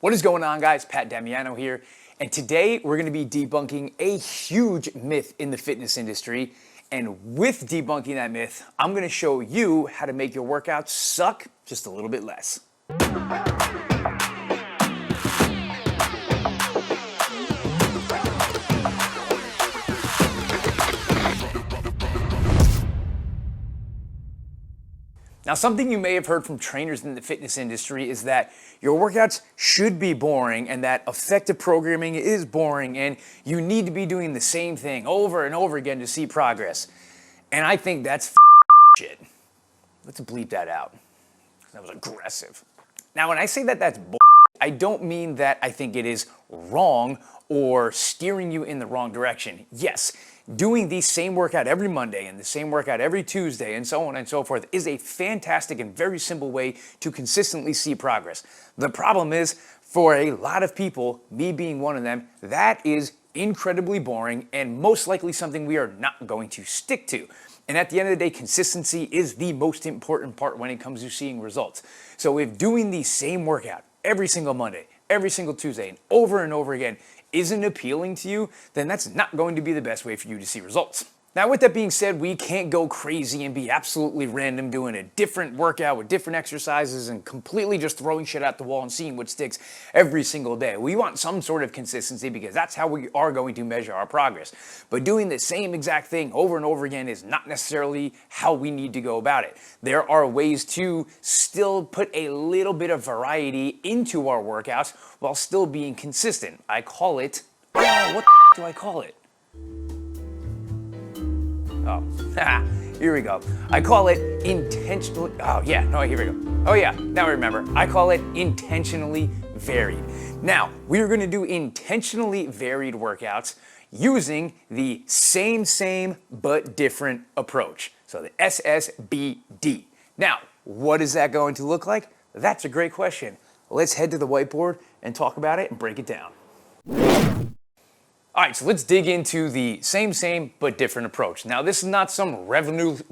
What is going on, guys? Pat Damiano here, and today we're going to be debunking a huge myth in the fitness industry. And with debunking that myth, I'm going to show you how to make your workouts suck just a little bit less. Now, something you may have heard from trainers in the fitness industry is that your workouts should be boring and that effective programming is boring and you need to be doing the same thing over and over again to see progress. And I think that's shit. Let's bleep that out. That was aggressive. Now, when I say that that's bull, I don't mean that I think it is wrong or steering you in the wrong direction. Yes, doing the same workout every Monday and the same workout every Tuesday and so on and so forth is a fantastic and very simple way to consistently see progress. The problem is, for a lot of people, me being one of them, that is incredibly boring and most likely something we are not going to stick to. And at the end of the day, consistency is the most important part when it comes to seeing results. So if doing the same workout every single Monday, every single Tuesday, and over again isn't appealing to you, then that's not going to be the best way for you to see results. Now, with that being said, we can't go crazy and be absolutely random doing a different workout with different exercises and completely just throwing shit at the wall and seeing what sticks every single day. We want some sort of consistency because that's how we are going to measure our progress. But doing the same exact thing over and over again is not necessarily how we need to go about it. There are ways to still put a little bit of variety into our workouts while still being consistent. I call it, what do I call it? Oh, here we go. I call it intentionally, here we go. Oh yeah, now I remember. I call it intentionally varied. Now, we're gonna do intentionally varied workouts using the same but different approach. So the SSBD. Now, what is that going to look like? That's a great question. Let's head to the whiteboard and talk about it and break it down. All right, so let's dig into the same but different approach. Now, this is not some revolutionary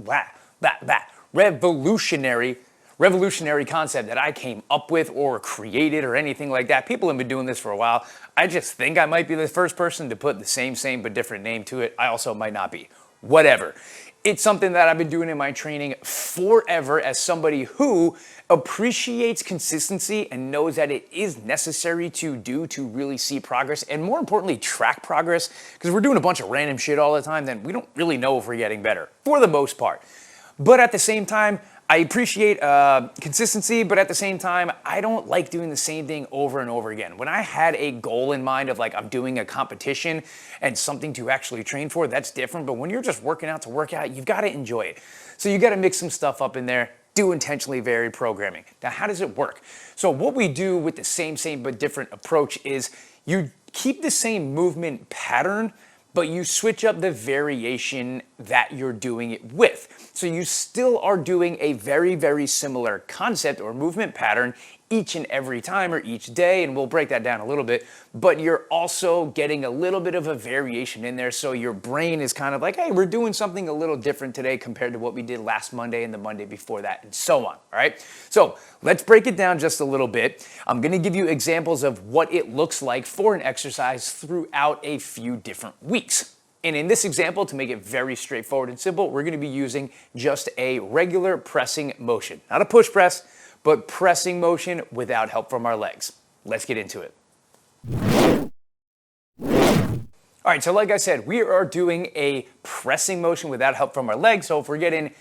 concept that I came up with or created or anything like that. People have been doing this for a while. I just think I might be the first person to put the same but different name to it. I also might not be. Whatever. It's something that I've been doing in my training forever as somebody who appreciates consistency and knows that it is necessary to do to really see progress and, more importantly, track progress, because we're doing a bunch of random shit all the time, then we don't really know if we're getting better for the most part. But at the same time, I appreciate consistency, but at the same time, I don't like doing the same thing over and over again. When I had a goal in mind of like I'm doing a competition and something to actually train for, that's different. But when you're just working out to work out, you've got to enjoy it. So you got to mix some stuff up in there, do intentionally varied programming. Now, how does it work? So what we do with the same but different approach is you keep the same movement pattern, but you switch up the variation that you're doing it with. So you still are doing a very similar concept or movement pattern each and every time or each day, and we'll break that down a little bit, but you're also getting a little bit of a variation in there, so your brain is kind of like, hey, we're doing something a little different today compared to what we did last Monday and the Monday before that, and so on, all right? So let's break it down just a little bit. I'm gonna give you examples of what it looks like for an exercise throughout a few different weeks. And in this example, to make it very straightforward and simple, we're gonna be using just a regular pressing motion. Not a push press, but pressing motion without help from our legs. Let's get into it. All right, so like I said, we are doing a pressing motion without help from our legs. So if we're getting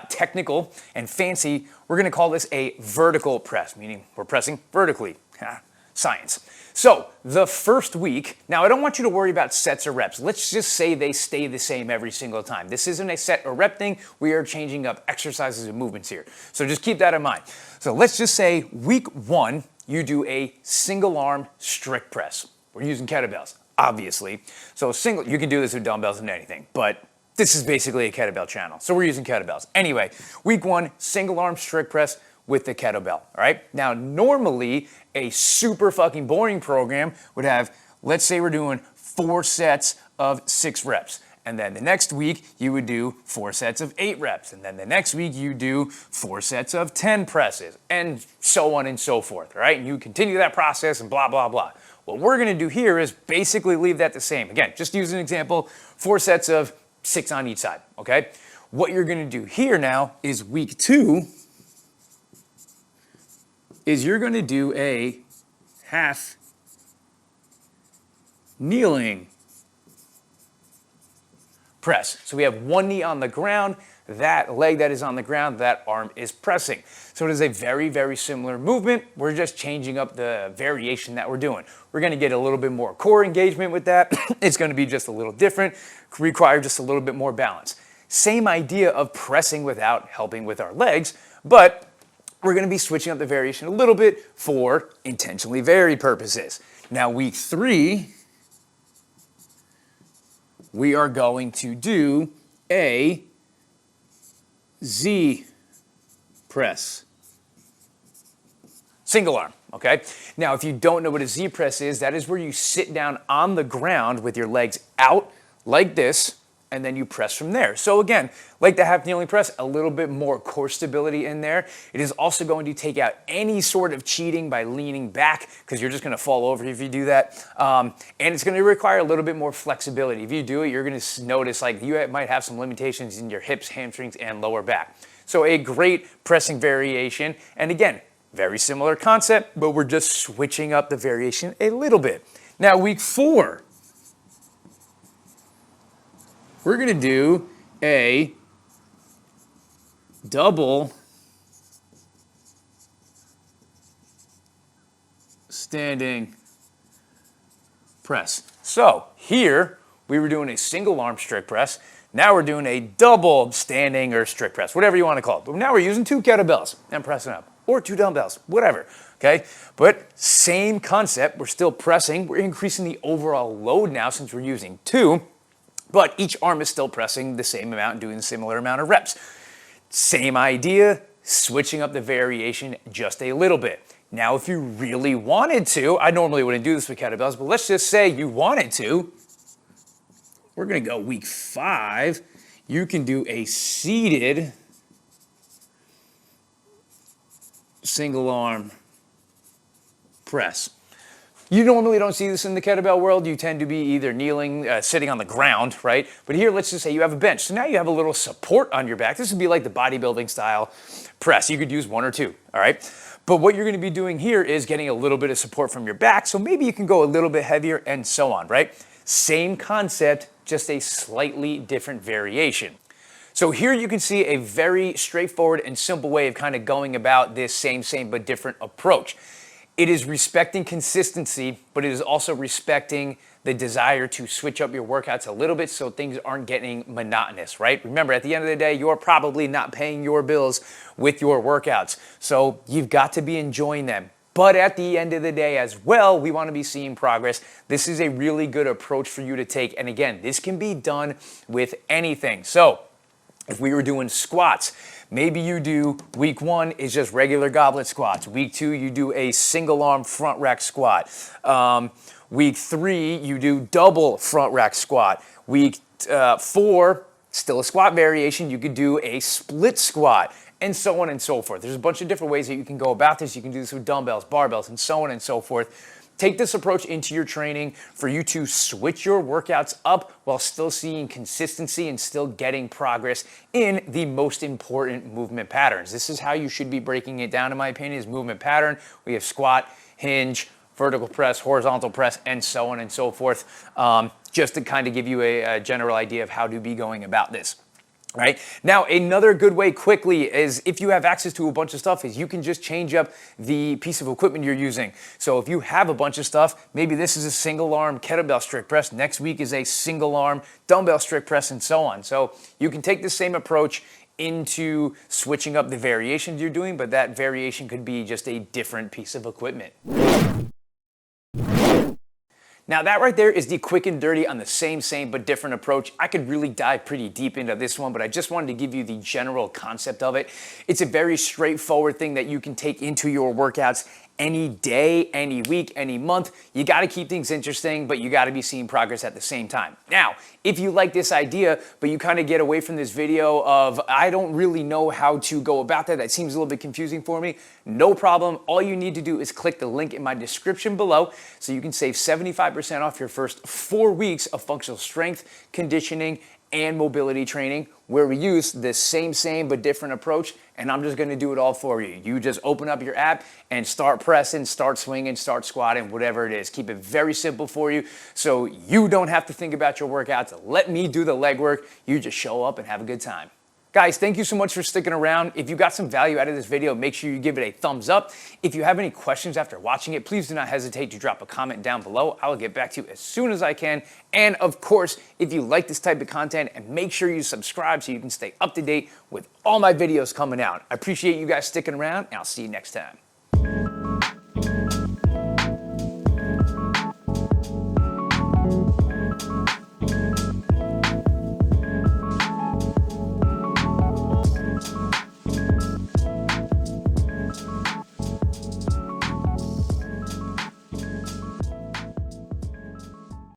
technical and fancy, we're gonna call this a vertical press, meaning we're pressing vertically. Science. So the first week, now I don't want you to worry about sets or reps. Let's just say they stay the same every single time. This isn't a set or rep thing. We are changing up exercises and movements here. So just keep that in mind. So let's just say week 1, you do a single arm strict press. We're using kettlebells, obviously. So you can do this with dumbbells and anything, but this is basically a kettlebell channel. So we're using kettlebells. Anyway, week 1, single arm strict press with the kettlebell, all right? Now, normally, a super fucking boring program would have, let's say we're doing 4 sets of 6 reps. And then the next week, you would do 4 sets of 8 reps. And then the next week, you do 4 sets of 10 presses, and so on and so forth, all right? And you continue that process and blah, blah, blah. What we're gonna do here is basically leave that the same. Again, just use an example, 4 sets of 6 on each side, okay? What you're gonna do here now is week 2 is you're gonna do a half kneeling press. So we have one knee on the ground, that leg that is on the ground, that arm is pressing. So it is a very, very similar movement. We're just changing up the variation that we're doing. We're gonna get a little bit more core engagement with that. It's gonna be just a little different, require just a little bit more balance. Same idea of pressing without helping with our legs, but we're gonna be switching up the variation a little bit for intentionally varied purposes. Now week 3, we are going to do a Z press. Single arm, okay? Now, if you don't know what a Z press is, that is where you sit down on the ground with your legs out like this, and then you press from there. So again, like the half kneeling press, a little bit more core stability in there. It is also going to take out any sort of cheating by leaning back, because you're just gonna fall over if you do that. And it's gonna require a little bit more flexibility. If you do it, you're gonna notice like you might have some limitations in your hips, hamstrings, and lower back. So a great pressing variation. And again, very similar concept, but we're just switching up the variation a little bit. Now, week 4, we're gonna do a double standing press. So here, we were doing a single arm strict press. Now we're doing a double standing or strict press, whatever you want to call it. But now we're using 2 kettlebells and pressing up, or 2 dumbbells, whatever, okay? But same concept, we're still pressing. We're increasing the overall load now since we're using 2. But each arm is still pressing the same amount and doing a similar amount of reps. Same idea, switching up the variation just a little bit. Now, if you really wanted to, I normally wouldn't do this with kettlebells, but let's just say you wanted to, we're gonna go week 5. You can do a seated single arm press. You normally don't see this in the kettlebell world. You tend to be either kneeling, sitting on the ground, right? But here, let's just say you have a bench. So now you have a little support on your back. This would be like the bodybuilding style press. You could use 1 or 2, all right? But what you're gonna be doing here is getting a little bit of support from your back. So maybe you can go a little bit heavier and so on, right? Same concept, just a slightly different variation. So here you can see a very straightforward and simple way of kind of going about this same but different approach. It is respecting consistency, but it is also respecting the desire to switch up your workouts a little bit so things aren't getting monotonous, right? Remember, at the end of the day, you're probably not paying your bills with your workouts. So you've got to be enjoying them. But at the end of the day as well, we want to be seeing progress. This is a really good approach for you to take. And again, this can be done with anything. So if we were doing squats, maybe you do week 1 is just regular goblet squats. Week 2, you do a single arm front rack squat. Week 3, you do double front rack squat. Week 4, still a squat variation, you could do a split squat, and so on and so forth. There's a bunch of different ways that you can go about this. You can do this with dumbbells, barbells, and so on and so forth. Take this approach into your training for you to switch your workouts up while still seeing consistency and still getting progress in the most important movement patterns. This is how you should be breaking it down, in my opinion, is movement pattern. We have squat, hinge, vertical press, horizontal press, and so on and so forth, just to kind of give you a general idea of how to be going about this. Right? Now, another good way quickly is if you have access to a bunch of stuff is you can just change up the piece of equipment you're using. So if you have a bunch of stuff, maybe this is a single arm kettlebell strict press. Next week is a single arm dumbbell strict press and so on. So you can take the same approach into switching up the variations you're doing, but that variation could be just a different piece of equipment. Now that right there is the quick and dirty on the same but different approach. I could really dive pretty deep into this one, but I just wanted to give you the general concept of it. It's a very straightforward thing that you can take into your workouts any day, any week, any month. You got to keep things interesting, but you got to be seeing progress at the same time. Now, if you like this idea, but you kind of get away from this video of, I don't really know how to go about that seems a little bit confusing for me, no problem. All you need to do is click the link in my description below so you can save 75% off your first 4 weeks of functional strength, conditioning, and mobility training, where we use this same but different approach, and I'm just gonna do it all for you. You just open up your app and start pressing, start swinging, start squatting, whatever it is. Keep it very simple for you so you don't have to think about your workouts. Let me do the legwork. You just show up and have a good time. Guys, thank you so much for sticking around. If you got some value out of this video, make sure you give it a thumbs up. If you have any questions after watching it, please do not hesitate to drop a comment down below. I will get back to you as soon as I can. And of course, if you like this type of content, and make sure you subscribe so you can stay up to date with all my videos coming out. I appreciate you guys sticking around, and I'll see you next time.